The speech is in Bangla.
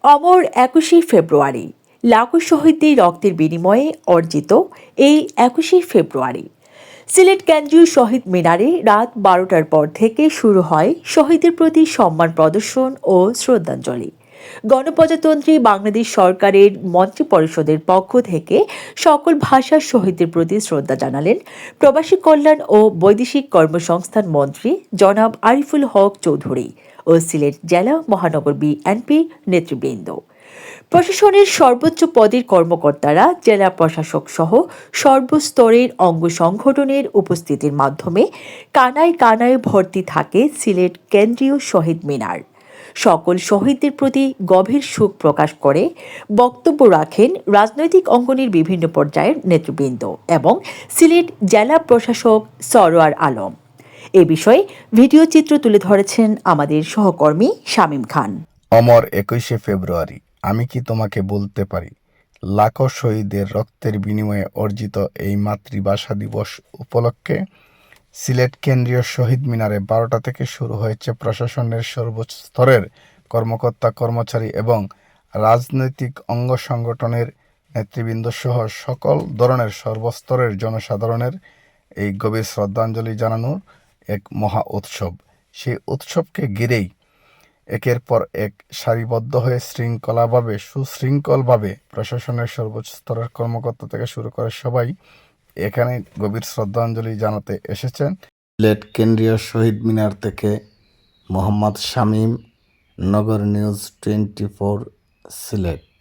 অমর ২১শে ফেব্রুয়ারি লাখো শহীদদের রক্তের বিনিময়ে অর্জিত এই ২১শে ফেব্রুয়ারি সিলেট কেন্দ্রীয় শহীদ মিনারে রাত ১২টার পর থেকে শুরু হয় শহীদদের প্রতি সম্মান প্রদর্শন ও শ্রদ্ধাঞ্জলি। গণপ্রজাতন্ত্রী বাংলাদেশ সরকারের মন্ত্রিপরিষদের পক্ষ থেকে সকল ভাষার শহীদদের প্রতি শ্রদ্ধা জানালেন প্রবাসী কল্যাণ ও বৈদেশিক কর্মসংস্থান মন্ত্রী জনাব আরিফুল হক চৌধুরী ও সিলেট জেলা মহানগর বিএনপি নেতৃবৃন্দ। প্রশাসনের সর্বোচ্চ পদের কর্মকর্তারা জেলা প্রশাসক সহ সর্বস্তরের অঙ্গ সংগঠনের উপস্থিতির মাধ্যমে কানায় কানায় ভর্তি থাকে সিলেট কেন্দ্রীয় শহীদ মিনার। সকল শহীদদের প্রতি গভীর শোক প্রকাশ করে বক্তব্য রাখেন রাজনৈতিক অঙ্গনের বিভিন্ন পর্যায়ের নেতৃবৃন্দ এবং সিলেট জেলা প্রশাসক সরোয়ার আলম। এ বিষয়ে ভিডিও চিত্র তুলে ধরেছেন আমাদের সহকর্মী শামীম খান। অমর ২১শে ফেব্রুয়ারি, আমি কি তোমাকে বলতে পারি, লাখো শহীদের রক্তের বিনিময়ে অর্জিত এই মাতৃভাষা দিবস উপলক্ষে সিলেট কেন্দ্রীয় শহীদ মিনারে ১২টা থেকে শুরু হয়েছে প্রশাসনের সর্বোচ্চ স্তরের কর্মকর্তা কর্মচারী এবং রাজনৈতিক অঙ্গ সংগঠনের নেতৃবৃন্দ সহ সকল ধরনের সর্বস্তরের জনসাধারণের এই গভীর শ্রদ্ধাঞ্জলি জানানোর এক মহা উৎসব। সেই উৎসবকে ঘিরেই একের পর এক সারিবদ্ধ হয়ে সুশৃঙ্খলভাবে প্রশাসনের সর্বোচ্চ স্তরের কর্মকর্তা থেকে শুরু করে সবাই এখানে গভীর শ্রদ্ধাঞ্জলি জানাতে এসেছেন। সিলেট কেন্দ্রীয় শহীদ মিনার থেকে মোহাম্মদ শামীম, নগর নিউজ 24, সিলেট।